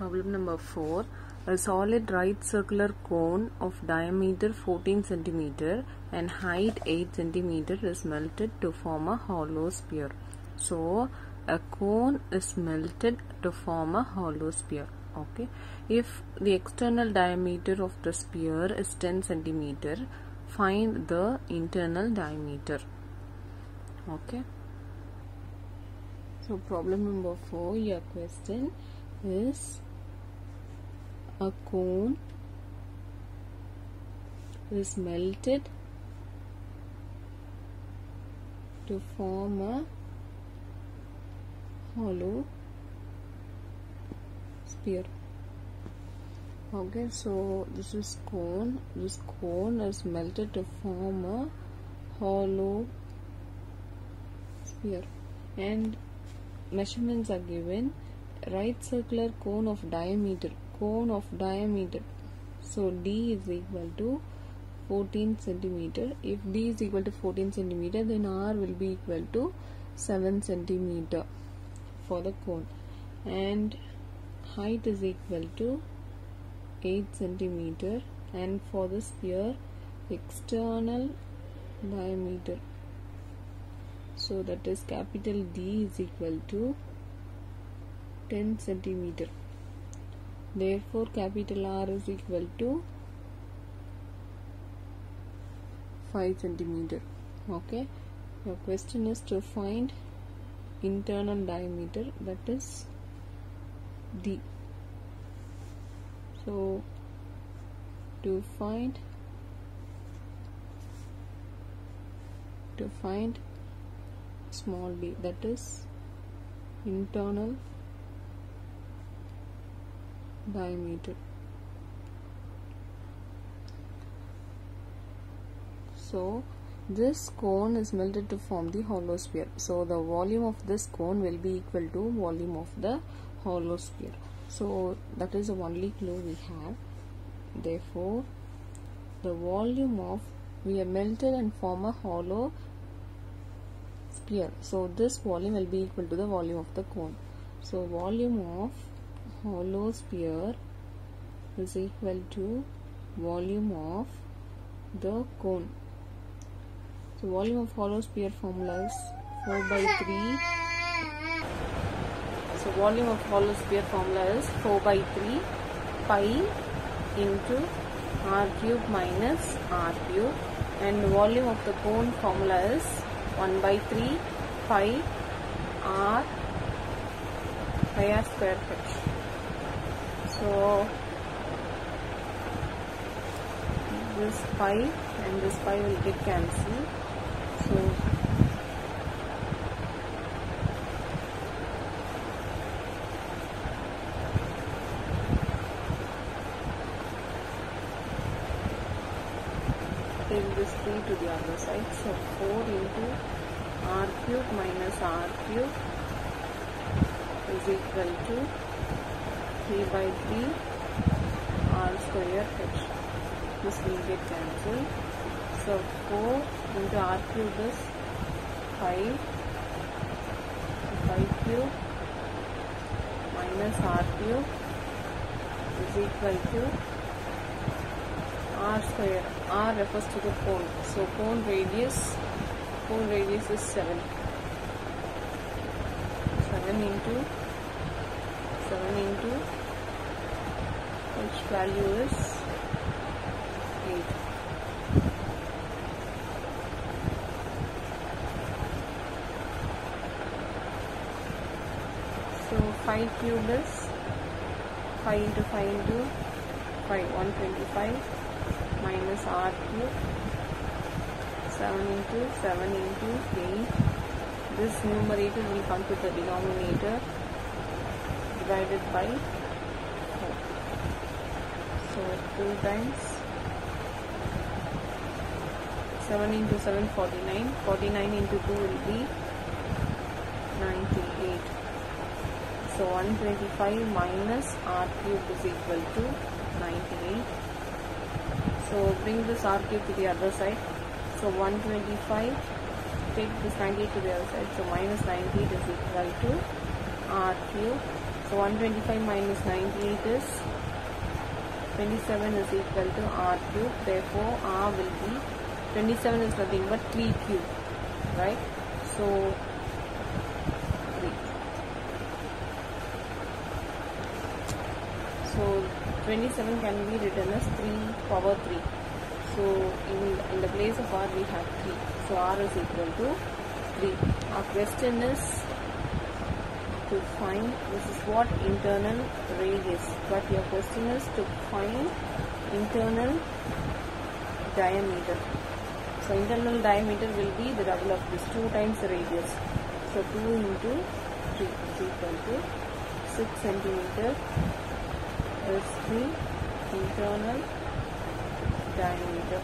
Problem number 4. A solid right circular cone of diameter 14 cm and height 8 cm is melted to form a hollow sphere. So, a cone is melted to form a hollow sphere. Okay. If the external diameter of the sphere is 10 cm, find the internal diameter. Okay. So, problem number 4, your question is a cone is melted to form a hollow sphere. Okay, so this is cone. This cone is melted to form a hollow sphere, and measurements are given. Right circular cone of diameter. So D is equal to 14 cm. If D is equal to 14 cm, then R will be equal to 7 cm for the cone, and height is equal to 8 cm, and for the sphere, external diameter, so that is capital D is equal to 10 cm. Therefore, capital R is equal to 5 cm. Okay. Your question is to find internal diameter, that is D. So, to find small d, that is internal diameter. So this cone is melted to form the hollow sphere. So the volume of this cone will be equal to volume of the hollow sphere. So that is the only clue we have. Therefore, the volume of, we have melted and form a hollow sphere. So this volume will be equal to the volume of the cone. So volume of hollow sphere is equal to volume of the cone. So volume of hollow sphere formula is 4 by 3. So volume of hollow sphere formula is 4 by 3 pi into r cube minus r cube, and volume of the cone formula is 1 by 3 pi r square h. So this pi and this pi will get cancelled. So take this 3 to the other side. So 4 into r cube minus r cube is equal to 3 by 3 r square h. This will get cancelled. So 4 into r cube is 5 cube minus r cube is equal to r square. R refers to the cone. So cone radius is 7. 7 into which value is 8. So 5 cube is 5 into 5 into 5, 125 minus r cube, 7 into 8. This numerator will come to the denominator divided by 4. So 2 times 7 into 7, 49. 49 into 2 will be 98. So 125 minus r cube is equal to 98. So bring this r cube to the other side. So 125, take this 98 to the other side. So minus 98 is equal to r cube. So 125 minus 98 is 27 is equal to R cube. Therefore, R will be 27 is nothing but 3 cube, right? So 3. So 27 can be written as 3 power 3. So in the place of R we have 3. So R is equal to 3. Our question is to find, this is what internal radius, but your question is to find internal diameter. So internal diameter will be the double of this, 2 times the radius. So 2 into 3 is equal to 6 centimeter is the internal diameter.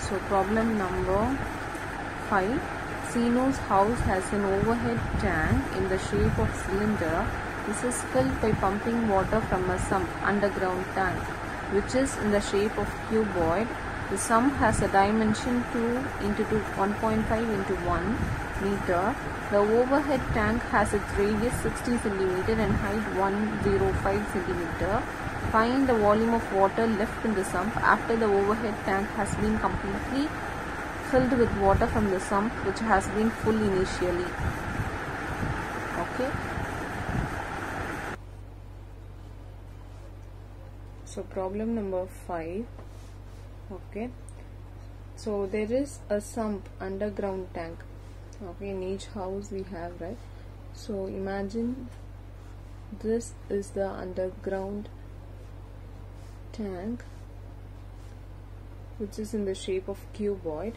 So problem number 5. Sino's house has an overhead tank in the shape of cylinder. This is filled by pumping water from a sump underground tank, which is in the shape of cuboid. The sump has a dimension 2 into 1.5 into 1 meter. The overhead tank has its radius 60 centimeter and height 105 centimeter. Find the volume of water left in the sump after the overhead tank has been completely filled with water from the sump, which has been full initially. Okay. So problem number 5. Okay. So there is a sump, underground tank. Okay, in each house we have, right? So imagine this is the underground tank, which is in the shape of cuboid.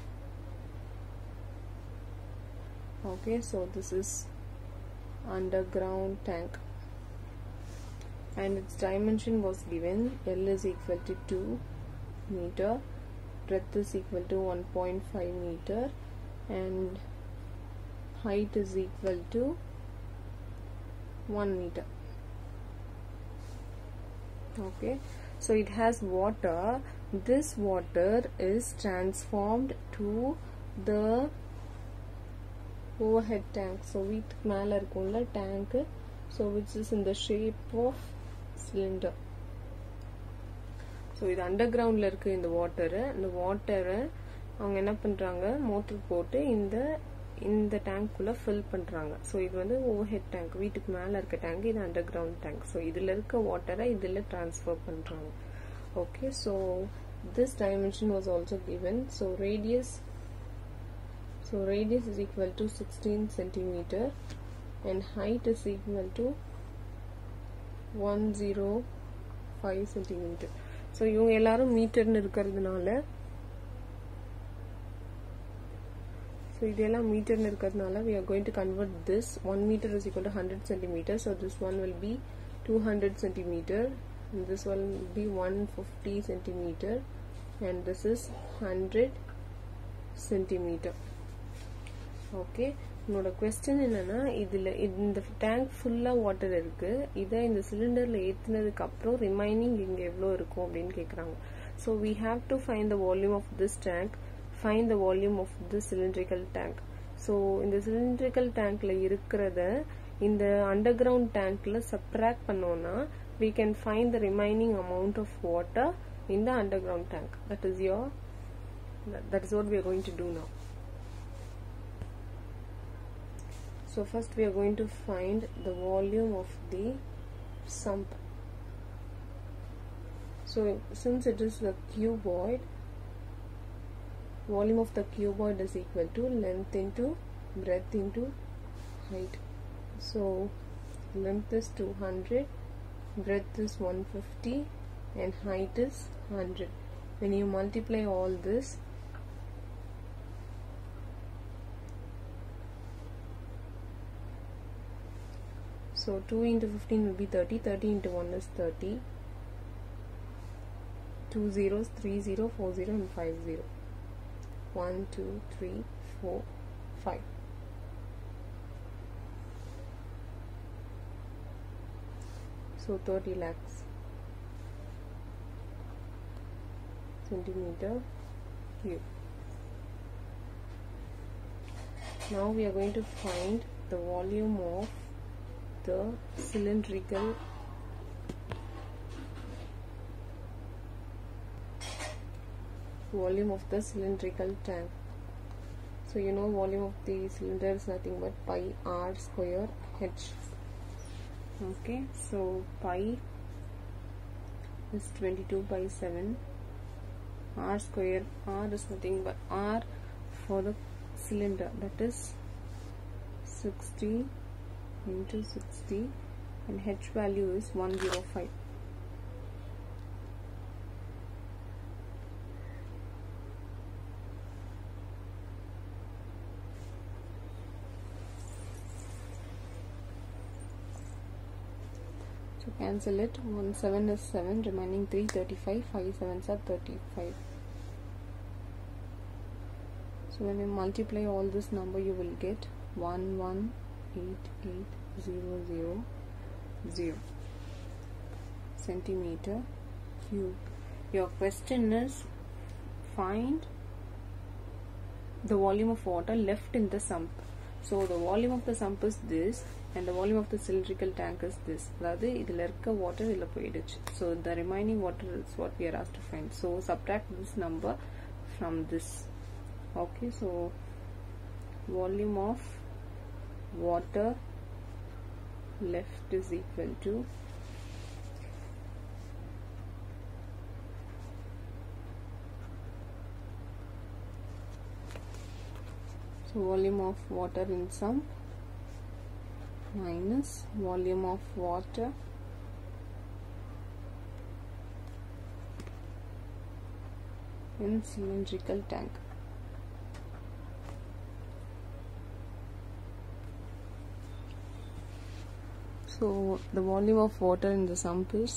Okay, so this is underground tank, and its dimension was given. L is equal to 2 meter, breadth is equal to 1.5 meter, and height is equal to 1 meter. Okay, so it has water. This water is transformed to the overhead tank. So வீட்டுக்கு மேல இருக்கும்ல tank, so which is in the shape of cylinder. So இது undergroundல இருக்கு இந்த வாட்டரை அவங்க என்ன பண்றாங்க, மோட்டர் போட்டு இந்த டேங்க்குள்ள ஃபில் பண்றாங்க. ஸோ இது வந்து ஓவர்ஹெட் டேங்க், வீட்டுக்கு மேல இருக்க டேங்க், இது அண்டர்கிரவுண்ட் டேங்க். ஸோ இதுல இருக்க வாட்டரை இதுல டிரான்ஸ்ஃபர் பண்றாங்க. Okay, so this dimension was also given. So radius is equal to 16 centimeter and height is equal to 105 centimeter. So இவங்க எல்லாரும் மீட்டர்னு இருக்கிறதுனால, so இதெல்லாம் மீட்டர்னு இருக்கிறதுனால we are going to convert this. 1 meter is equal to 100 centimeter. So this one will be 200 centimeter and this one will be 150 centimeter and this is 100 centimeter. Okay, என்னோட question என்னன்னா, இதுல இந்த tank ஃபுல்லா water இருக்கு, இதை இந்த சிலிண்டர்ல ஏத்துனதுக்கு அப்புறம் remaining இங்க எவ்வளவு இருக்கும் அப்படின்னு கேக்குறாங்க. So we have to find the volume of this tank, find the volume of this cylindrical tank. So இந்த cylindrical tankல இருக்கிறத இந்த underground tankல subtract பண்ணோம்னா we can find the remaining amount of water in the underground tank. That is what we are going to do now. So first we are going to find the volume of the sump. So since it is the cuboid, volume of the cuboid is equal to length into breadth into height. So length is 200, breadth is 150 and height is 100. When you multiply all this, so 2 into 15 will be 30, 30 into 1 is 30, 2 zeros, 3 0, 4 0 and 5 0. 1 2 3 4 5. So 30 lakhs centimeter cube. Now we are going to find the volume of the cylindrical tank. So you know volume of the cylinder is nothing but pi r square h. Okay, so pi is 22/7. R square, R is nothing but R for the cylinder, that is 60 into 60, and H value is 105. So cancel it. 1 7 is 7, remaining 3 35, 5 7s are 35. So when you multiply all this number, you will get 1188000 centimeter cube. Your question is find the volume of water left in the sump. So the volume of the sump is this, and the volume of the cylindrical tank is this. அதாவது இதில் இருக்க water இதில் போயிடுச்சு. So the remaining water is what we are asked to find. So subtract this number from this. Okay, so volume of water left is equal to volume of water in sump minus volume of water in cylindrical tank. So the volume of water in the sump is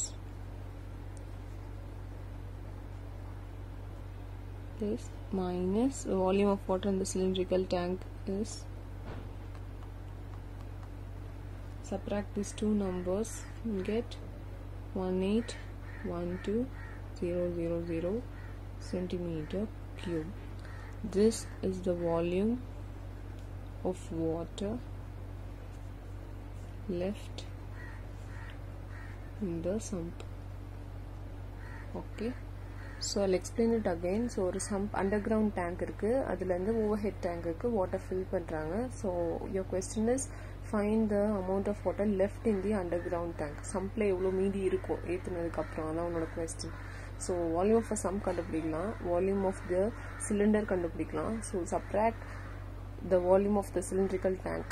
this minus the volume of water in the cylindrical tank is, subtract these two numbers and get 1812000 centimeter cube. This is the volume of water left in the sump. Okay, so I'll explain it again. So ஒரு sump underground tank இருக்கு, அதுல இருந்து overhead tank க்கு water fill பண்றாங்க. So your question is find the amount of water left in the underground tank. Sumpல எவ்வளவு மீதி இருக்கும் ஏத்துனதுக்கு அப்புறம், அதான் உங்களோட question. So volume of a sump கண்டுபிடிக்கலாம், volume of the cylinder கண்டுபிடிக்கலாம். So subtract the volume of the cylindrical tank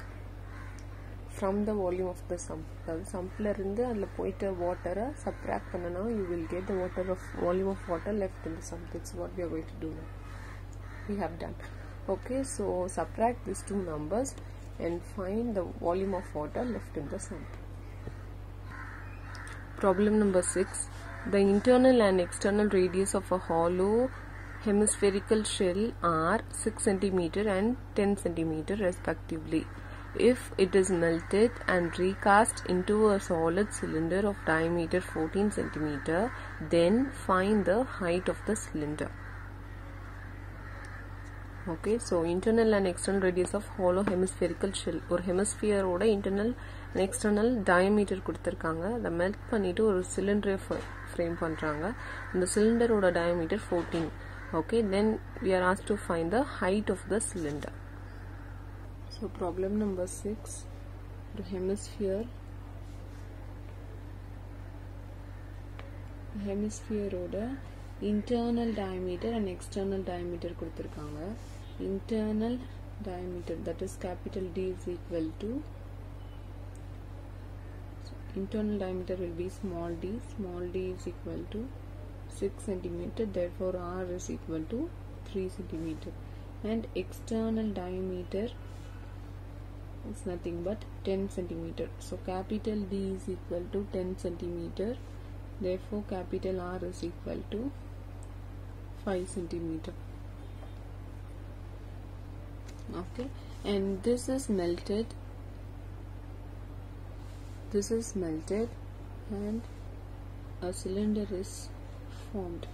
from the volume of the sump. அதாவது சம்ப்ல இருந்து அதில் போயிட்ட வாட்டரை சப்ராக்ட் பண்ணனா you will get the volume of water left in the sump. That's what we are going to do now. We have done. Okay, so subtract these two numbers and find the volume of water left in the sump. Problem number 6. The internal and external radius of a hollow hemispherical shell are 6 cm and 10 cm respectively. If it is melted and recast into a solid cylinder of diameter 14 cm, then find the height of the cylinder. Okay, so internal and external radius of hollow hemispherical shell. ஒரு hemisphere ஓட internal and external diameter கொடுத்திருக்காங்க. அதை melt பண்ணிட்டு ஒரு cylinder frame பண்றாங்க. அந்த cylinder ஓட diameter 14. Okay, then we are asked to find the height of the cylinder. So problem number 6, the hemisphere ஓட internal diameter and external diameter கொடுத்திருக்காங்க. Internal diameter, that is capital D, is equal to, so internal diameter will be small d is equal to 6 cm, therefore R is equal to 3 cm, and external diameter is nothing but 10 cm. So capital D is equal to 10 cm, therefore capital R is equal to 5 cm. Okay, and this is melted and a cylinder is formed.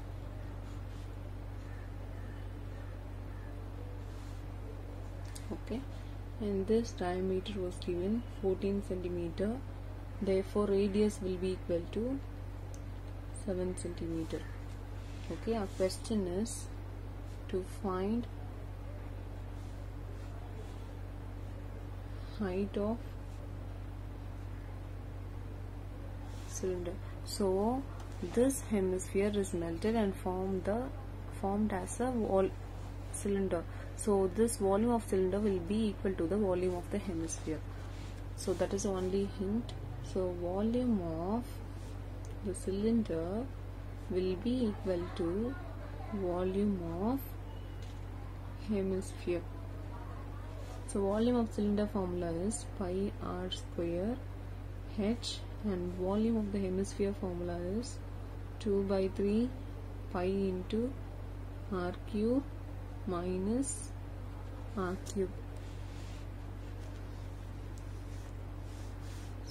Okay, and this diameter was given 14 centimeter. Therefore radius will be equal to 7 centimeter. Okay, our question is to find height of cylinder. So this hemisphere is melted and formed as a cylinder. So this volume of cylinder will be equal to the volume of the hemisphere. So that is only hint. So volume of the cylinder will be equal to volume of hemisphere. So volume of cylinder formula is pi r square h, and volume of the hemisphere formula is 2 by 3 pi into r cube minus r cube.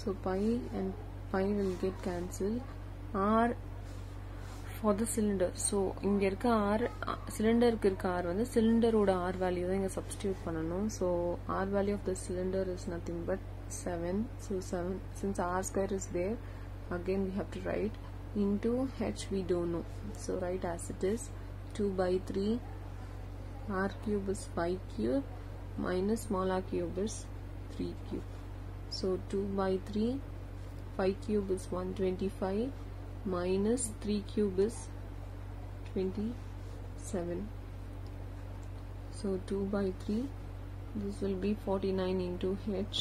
So pi and pi will get cancelled. R for the cylinder. So இங்க இருக்க r cylinder இருக்க r வந்து cylinder ஓட r value தான் இங்க substitute பண்ணனும். So r value of the cylinder is nothing but 7. So 7, since r square is there, again we have to write into h we don't know. So write as it is. 2 by 3 r cube is 5 cube minus small r cube is 3 cube. So 2 by 3, 5 cube is 125 minus 3 cube is 27. So 2 by 3, this will be 49 into h.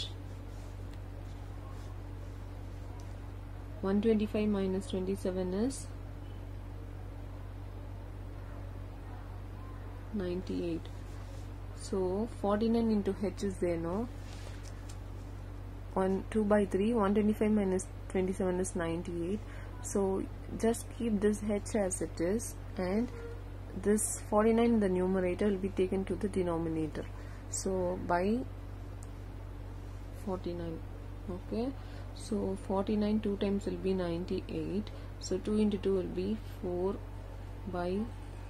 125 minus 27 is 98. So 49 into h is there, no? 2 by 3, 125 minus 27 is 98. So just keep this h as it is, and this 49 in the numerator will be taken to the denominator. So by 49. Okay, so 49 2 times will be 98. So 2 into 2 will be 4 by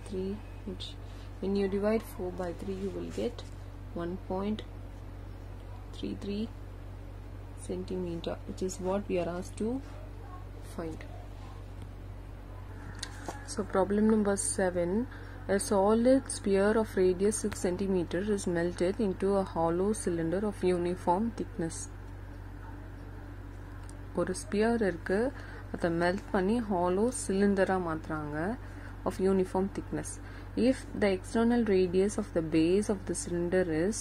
3, which when you divide 4 by 3 you will get 1.33 centimeter, which is what we are asked to find. So problem number 7. A solid sphere of radius 6 cm is melted into a hollow cylinder of uniform thickness. ஒரு sphere இருக்கு, அதை melt பண்ணி hollow cylinder மாத்துறாங்க of uniform thickness. If the external radius of the base of the cylinder is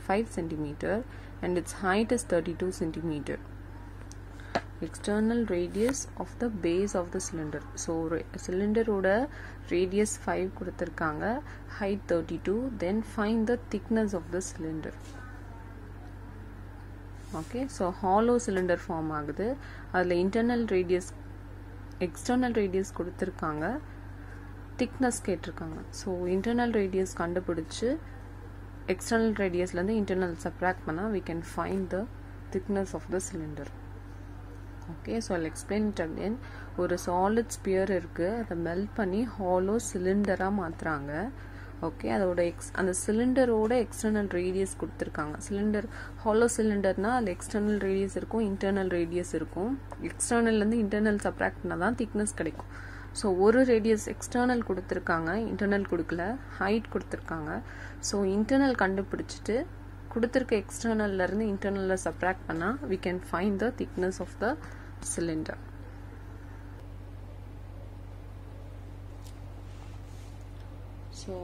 5 cm and its height is 32 cm. External radius of the base of the cylinder. So cylinder oda radius 5 கொடுத்திருக்காங்க, height 32, then find the thickness of the cylinder. Okay, so hollow cylinder form ஆகுது. அதுல internal radius external radius கொடுத்திருக்காங்க, thickness கேட்டிருக்காங்க. So internal radius கண்டுபிடிச்சு external radius ல இருந்து internal subtract பண்ணா we can find the thickness of the cylinder. Okay, so I'll explain it again. ஒரு solid sphere இருக்கு, அதை மெல்ட் பண்ணி hollow cylinder மாத்துறாங்க. ஓகே, அதோட அந்த சிலிண்டரோட எக்ஸ்டர்னல் ரேடியஸ் கொடுத்துருக்காங்க. சிலிண்டர் ஹாலோ சிலிண்டர்னா அதில் எக்ஸ்டர்னல் ரேடியஸ் இருக்கும், இன்டர்னல் ரேடியஸ் இருக்கும். எக்ஸ்டர்னல்லேருந்து இன்டர்னல் சப்ராக்ட் பண்ணால் தான் திக்னஸ் கிடைக்கும். ஸோ ஒரு ரேடியஸ் எக்ஸ்டர்னல் கொடுத்துருக்காங்க, இன்டர்னல் கொடுக்கல, ஹைட் கொடுத்துருக்காங்க. ஸோ இன்டர்னல் கண்டுபிடிச்சிட்டு கொடுத்துருக்க எக்ஸ்டர்னல்லேருந்து இன்டர்னலில் சப்ராக்ட் பண்ணால் we can find the thickness of the cylinder. So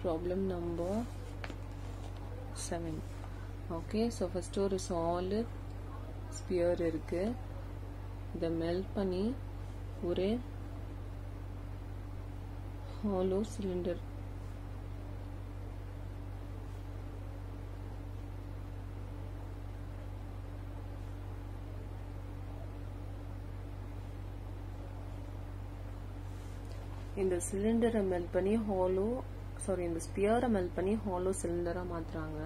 problem number 7. Okay, so first ஒரு solid sphere இருக்கு, இதை மெல்ட் பண்ணி ஒரு hollow cylinder இந்த சிலிண்டரை மெல்ட் பண்ணி இந்த ஸ்பியரை மெல்ட் பண்ணி ஹாலோ சிலிண்டரா மாத்துறாங்க.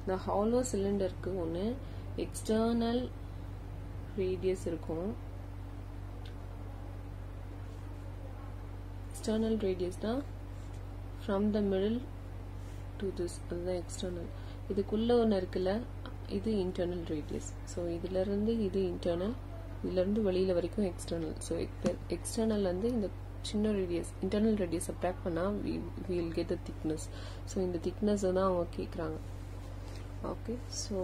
இந்த ஹாலோ சிலிண்டருக்கு ஒன்று எக்ஸ்டர்னல் ரேடியஸ் இருக்கும், external radius na from the middle to this the external இதுக்குள்ள ஒன்னு இருக்குல இது internal radius so இதுல இருந்து இது internal இதுல இருந்து வெளியில வரைக்கும் external so external வந்து இந்த சின்ன radius internal radius subtract பண்ணா we will get the thickness so இந்த thickness தான் அவங்க கேக்குறாங்க okay so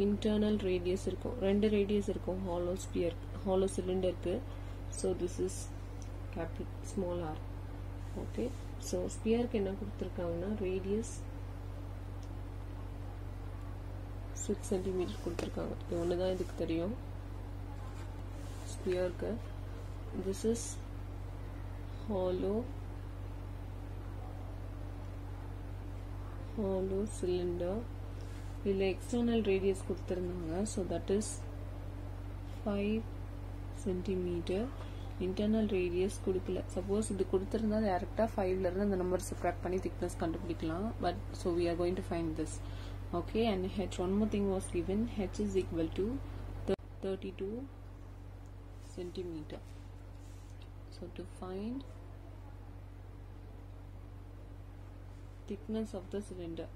internal radius இருக்கும் ரெண்டு radius இருக்கும் hollow sphere hollow cylinder க்கு so this is capital small r okay so sphere க்கு என்ன கொடுத்திருக்காங்கன்னா radius 6 cm கொடுத்திருக்காங்க இது ஒண்ணுதான் இதுக்கு தெரியும் sphere க்கு this is hollow cylinder இதுல external radius கொடுத்திருந்தாங்க so that is 5 cm internal radius கொடுக்கல suppose இது கொடுத்திருந்தா டைரக்ட்டா 5 ல இருந்து அந்த நம்பர் சப்ட்ராக்ட் பண்ணி thickness கண்டுபிடிக்கலாம் but so we are going to find this okay and h one more thing was given h is equal to 32 centimeter so to find thickness of the cylinder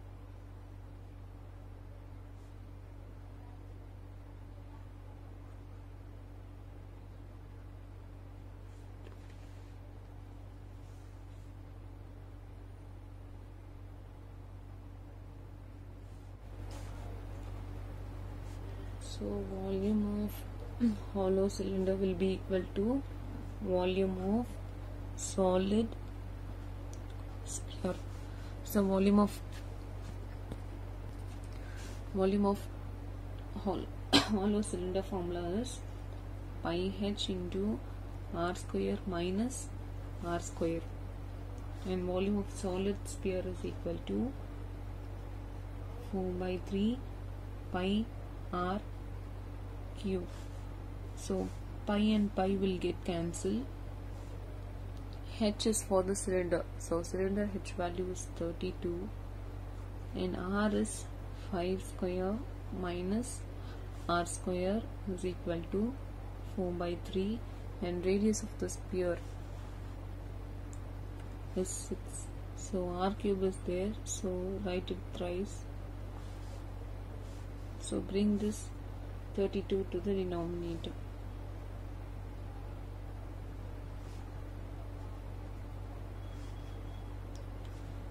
so volume of hollow cylinder will be equal to volume of solid sphere so volume of hollow cylinder formula is pi h into r square minus r square and volume of solid sphere is equal to 4/3 pi r cube so pi and pi will get cancelled h is for the cylinder so cylinder h value is 32 and r is 5 square minus r square is equal to 4/3 and radius of the sphere is 6 so r cube is there so write it thrice so bring this 32 to the denominator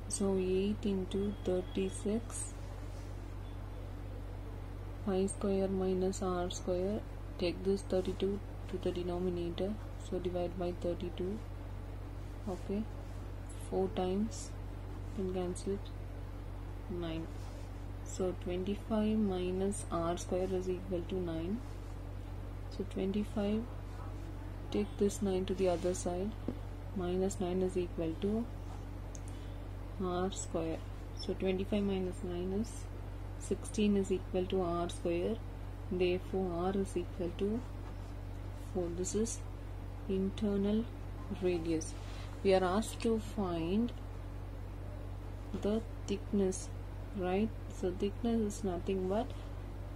so 8 into 36 pi square minus r square take this 32 to the denominator so divide by 32 okay 4 times can cancel it 9 so 25 minus r square is equal to 9 so 25 take this 9 to the other side minus 9 is equal to r square so 25 minus 9 is 16 is equal to r square therefore r is equal to 4 this is internal radius we are asked to find the thickness right so thickness is nothing but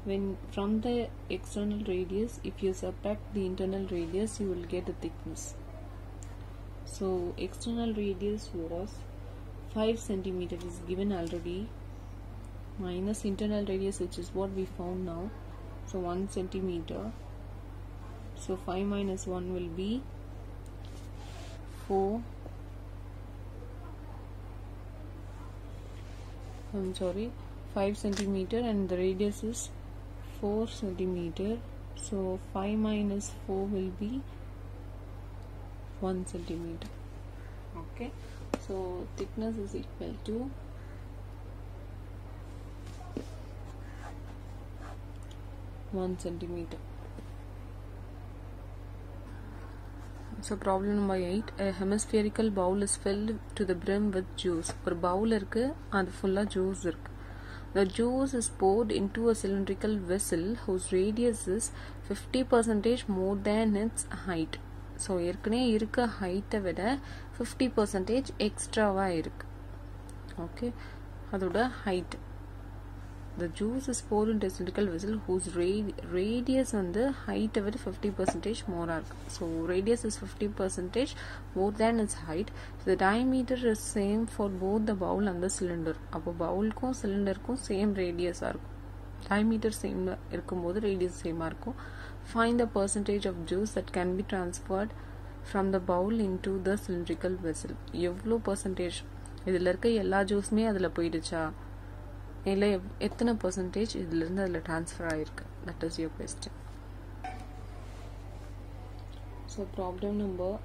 when from the external radius if you subtract the internal radius you will get the thickness so external radius was 5 centimeter is given already minus internal radius which is what we found now so 1 centimeter so 5 minus 1 will be 4 I'm sorry 5 centimeter and the radius is 4 centimeter so 5 minus 4 will be 1 centimeter okay so thickness is equal to 1 centimeter so problem number 8 a hemispherical bowl is filled to the brim with juice ஒரு bowl இருக்கு அது full juice இருக்கு the juice is poured into a cylindrical vessel whose radius is 50% more than its height so ஏற்கனவே இருக்க height விட 50% எக்ஸ்ட்ராவா இருக்கு okay அதோட height the juice is poured into a cylindrical vessel whose radius வந்து height விட 50% more இருக்கு. So radius is 50% more than its height. So the diameter is same for both the bowl and the cylinder. அப்போ பவுலுக்கும் சிலிண்டருக்கும் same ரேடியஸாக இருக்கும். diameter same இருக்கும்போது radius சேமாக இருக்கும். Find the percentage of juice that can be transferred from the bowl into the cylindrical vessel. எவ்வளோ percentage இதில் இருக்க எல்லா ஜூஸுமே அதில் போயிடுச்சா, இல்லை எத்தனை பர்சன்டேஜ் இதுலேருந்து அதில் ட்ரான்ஸ்ஃபர் ஆகிருக்கு? That is your question. So problem number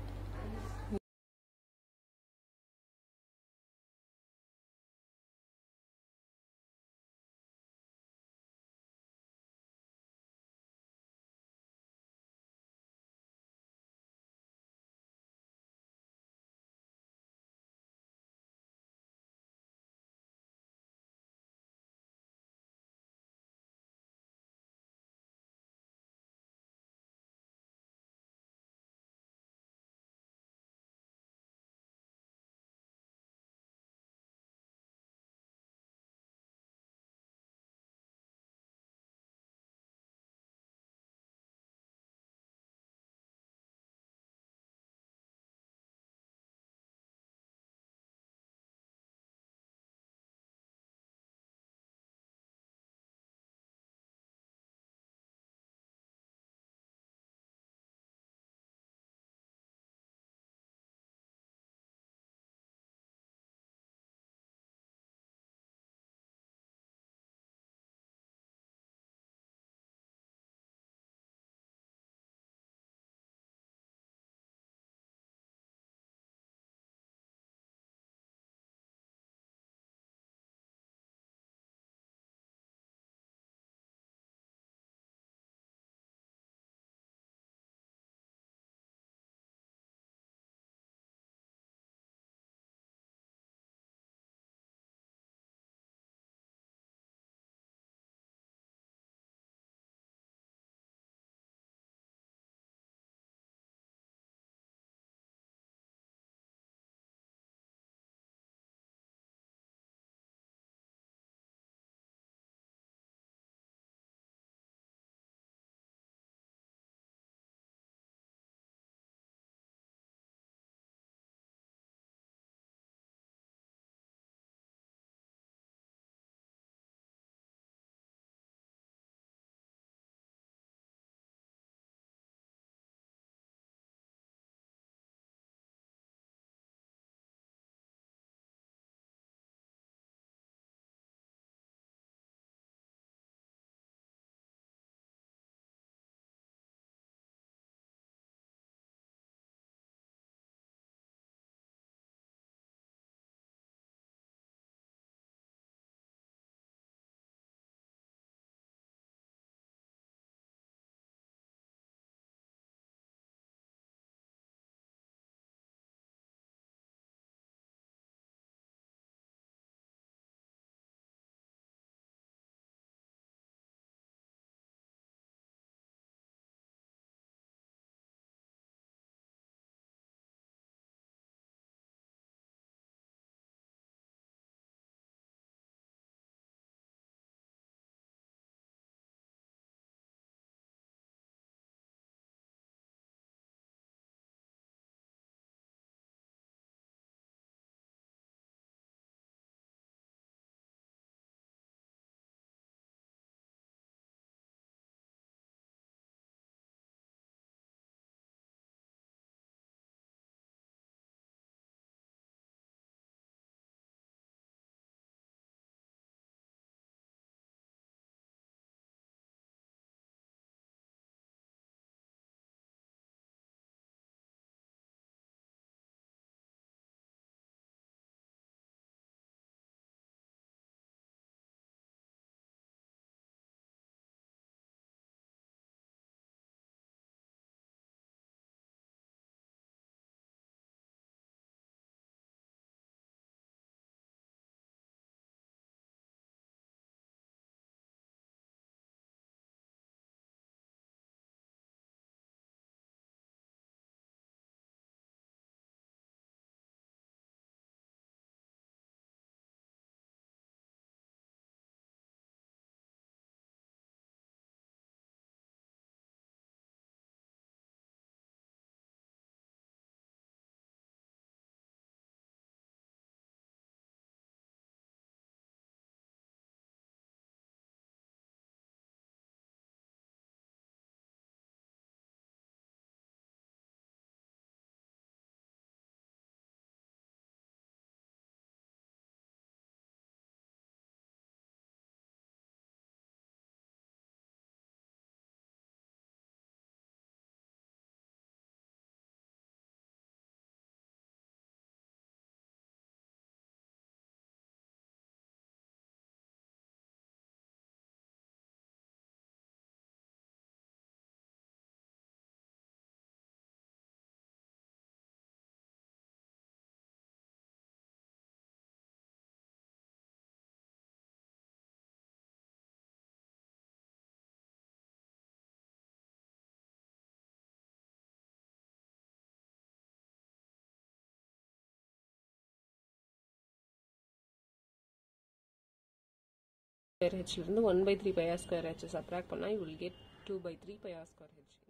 square h ல இருந்து 1 by 3 pi r square h subtract பண்ணா you will get 2 by 3 pi r square h.